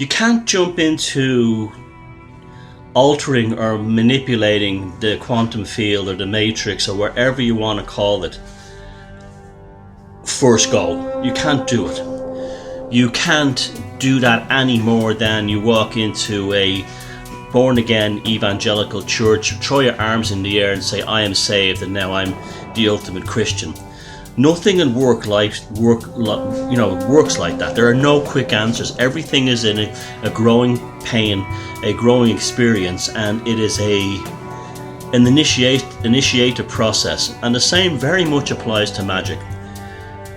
You can't jump into altering or manipulating the quantum field or the matrix or whatever you want to call it first go. You can't do it. You can't do that any more than you walk into a born again evangelical church, throw your arms in the air and say, I am saved and now I'm the ultimate Christian. Nothing in works like that. There are no quick answers. Everything is in a growing pain, a growing experience, and it is an initiative process. And the same very much applies to magic.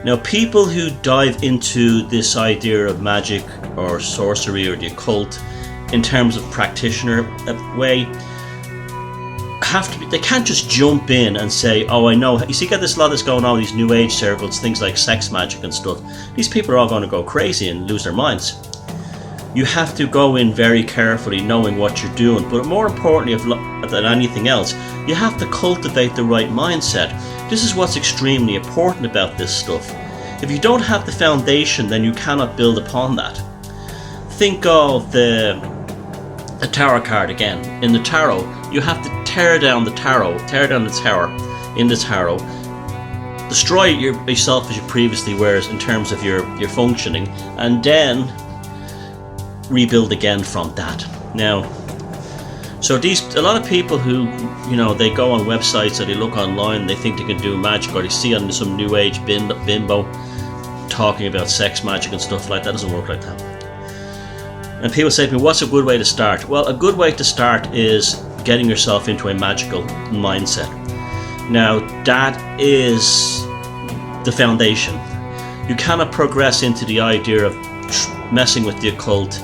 Now, people who dive into this idea of magic or sorcery or the occult in terms of practitioner way, they can't just jump in and say, oh, I know. You see, got this lot that's going on, these new age circles, things like sex magic and stuff. These people are all going to go crazy and lose their minds. You have to go in very carefully, knowing what you're doing. But more importantly than anything else, you have to cultivate the right mindset. This is what's extremely important about this stuff. If you don't have the foundation, then you cannot build upon that. Think of the tarot card again. In the tarot, you have to tear down the tower in the tarot, destroy yourself as you previously were in terms of your functioning, and then rebuild again from that. Now, so a lot of people who, they go on websites or they look online, they think they can do magic, or they see on some new age bimbo talking about sex magic and stuff like that. It doesn't work like that. And people say to me, what's a good way to start? Well, a good way to start is getting yourself into a magical mindset. Now, that is the foundation. You cannot progress into the idea of messing with the occult,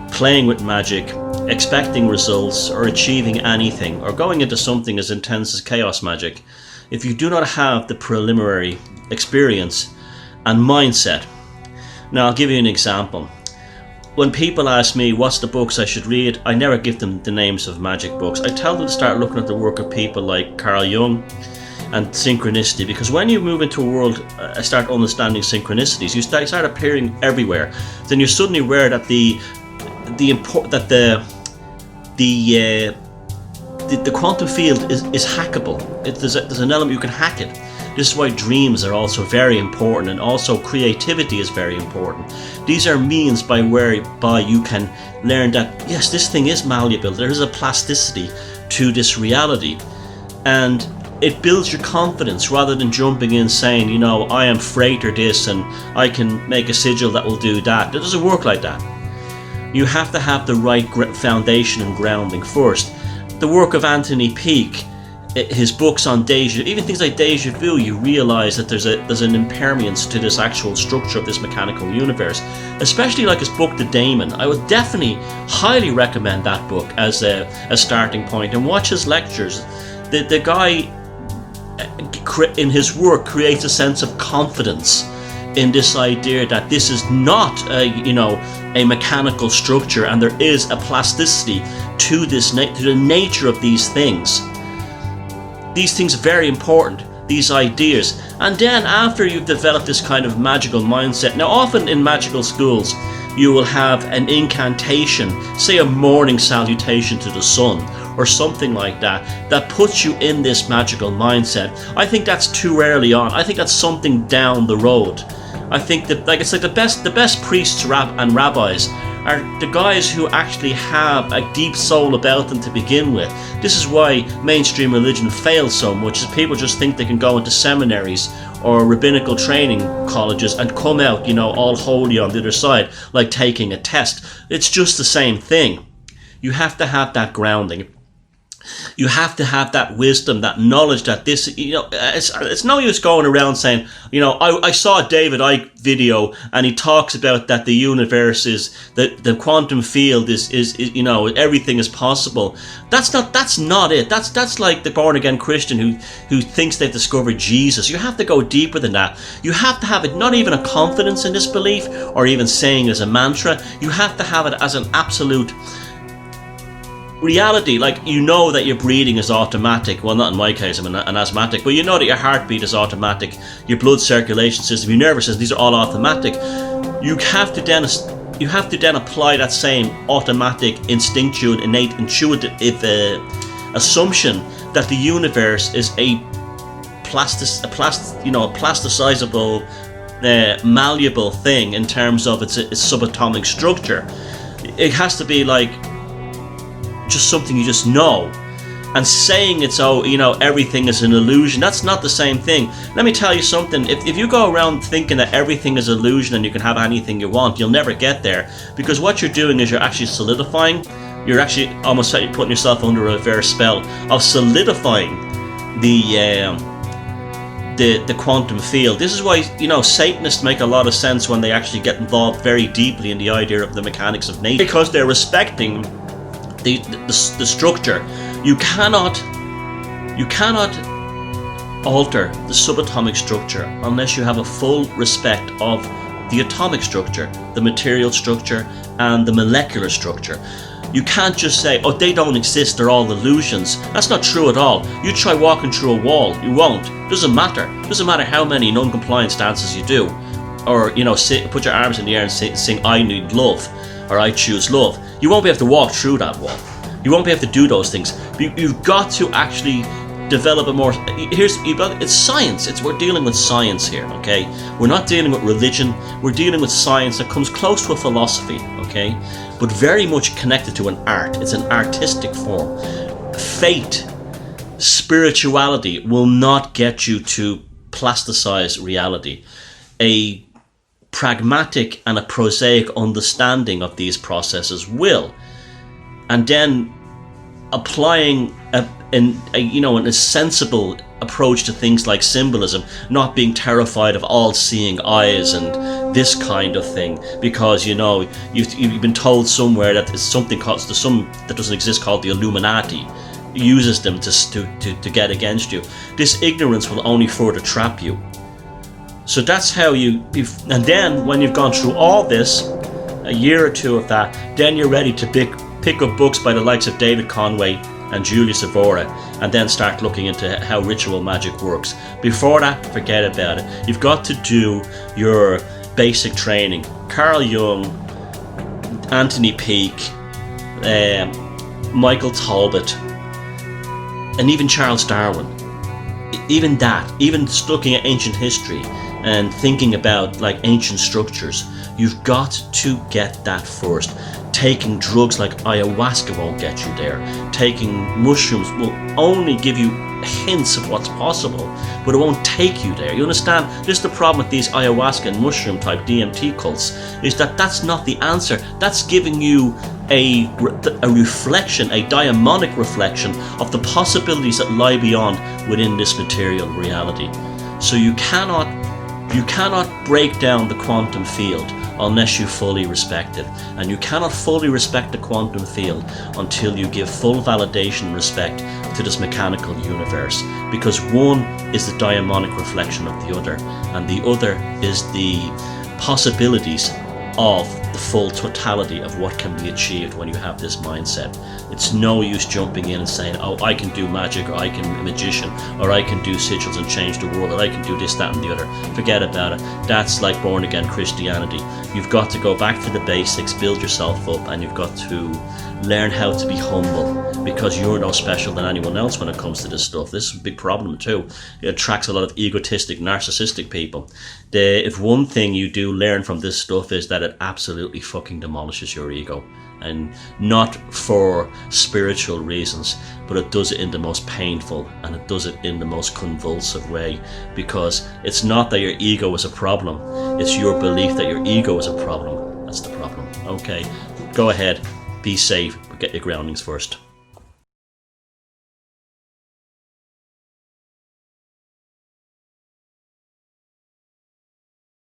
playing with magic, expecting results, or achieving anything, or going into something as intense as chaos magic, if you do not have the preliminary experience and mindset. Now, I'll give you an example. When people ask me what's the books I should read, I never give them the names of magic books. I tell them to start looking at the work of people like Carl Jung and synchronicity, because when you move into a world, start understanding synchronicities, you start appearing everywhere. Then you're suddenly aware that the quantum field is hackable. There's an element you can hack it. This is why dreams are also very important, and also creativity is very important. These are means whereby you can learn that, yes, this thing is malleable. There is a plasticity to this reality. And it builds your confidence rather than jumping in saying, I am freighter this and I can make a sigil that will do that. It doesn't work like that. You have to have the right foundation and grounding first. The work of Anthony Peake, his books on even things like deja vu, you realize that there's an impermanence to this actual structure of this mechanical universe. Especially like his book, The Daemon. I would definitely highly recommend that book as a starting point, and watch his lectures. The guy in his work creates a sense of confidence in this idea that this is not a mechanical structure, and there is a plasticity to the nature of these things. These things are very important, these ideas. And then after you've developed this kind of magical mindset, now often in magical schools you will have an incantation, say a morning salutation to the sun or something like that puts you in this magical mindset. I think that's too early on. I think that's something down the road. I think that the best priests and rabbis are the guys who actually have a deep soul about them to begin with. This is why mainstream religion fails so much, is people just think they can go into seminaries or rabbinical training colleges and come out, all holy on the other side, like taking a test. It's just the same thing. You have to have that grounding. You have to have that wisdom, that knowledge that this, it's no use going around saying, I saw a David Icke video and he talks about that the universe is, the quantum field is everything is possible. That's not it. That's like the born again Christian who thinks they've discovered Jesus. You have to go deeper than that. You have to have it, not even a confidence in this belief or even saying it as a mantra. You have to have it as an absolute reality, like that your breathing is automatic. Well, not in my case, I'm an asthmatic, but that your heartbeat is automatic, your blood circulation system, your nervous system, these are all automatic. You have to then you have to then apply that same automatic, instinctual, innate, intuitive assumption that the universe is a plasticizable, malleable thing in terms of its subatomic structure. It has to be like just something you just know. And saying it's, everything is an illusion, that's not the same thing. Let me tell you something, if you go around thinking that everything is illusion and you can have anything you want, you'll never get there. Because what you're doing is you're actually solidifying, you're actually almost putting yourself under a reverse spell of solidifying the quantum field. This is why, Satanists make a lot of sense when they actually get involved very deeply in the idea of the mechanics of nature. Because they're respecting the structure. You cannot alter the subatomic structure unless you have a full respect of the atomic structure, the material structure, and the molecular structure. You can't just say, oh, they don't exist, they're all illusions. That's not true at all. You try walking through a wall, you won't. Doesn't matter. Doesn't matter how many non-compliance dances you do. Or, put your arms in the air and sing I need love, or I choose love. You won't be able to walk through that wall. You won't be able to do those things. You've got to actually develop a more. It's science. We're dealing with science here, okay? We're not dealing with religion. We're dealing with science that comes close to a philosophy, okay? But very much connected to an art. It's an artistic form. Fate, spirituality will not get you to plasticize reality. A pragmatic and a prosaic understanding of these processes will. And then applying a sensible approach to things like symbolism, not being terrified of all-seeing eyes and this kind of thing, because you've been told somewhere that there's something that doesn't exist called the Illuminati uses them to get against you. This ignorance will only further trap you. So that's how and then when you've gone through all this, a year or two of that, then you're ready to pick up books by the likes of David Conway and Julius Evola, and then start looking into how ritual magic works. Before that, forget about it. You've got to do your basic training. Carl Jung, Anthony Peake, Michael Talbot, and even Charles Darwin. Even looking at ancient history and thinking about like ancient structures, you've got to get that first. Taking drugs like ayahuasca won't get you there. Taking mushrooms will only give you hints of what's possible, but it won't take you there. You understand? This is the problem with these ayahuasca and mushroom type DMT cults, is that that's not the answer. That's giving you a reflection, a daimonic reflection of the possibilities that lie beyond within this material reality. So you cannot break down the quantum field unless you fully respect it. And you cannot fully respect the quantum field until you give full validation and respect to this mechanical universe. Because one is the daimonic reflection of the other, and the other is the possibilities of the full totality of what can be achieved when you have this mindset. It's no use jumping in and saying, oh, I can do magic, or I can be a magician, or I can do sigils and change the world, or I can do this, that, and the other. Forget about it. That's like born again Christianity. You've got to go back to the basics, build yourself up, and you've got to learn how to be humble, because you're no special than anyone else when it comes to this stuff. This is a big problem too. It attracts a lot of egotistic, narcissistic people. If one thing you do learn from this stuff is that it absolutely fucking demolishes your ego, and not for spiritual reasons, but it does it in the most painful, and it does it in the most convulsive way, because it's not that your ego is a problem, it's your belief that your ego is a problem. That's the problem. Okay, go ahead, be safe, but get your groundings first.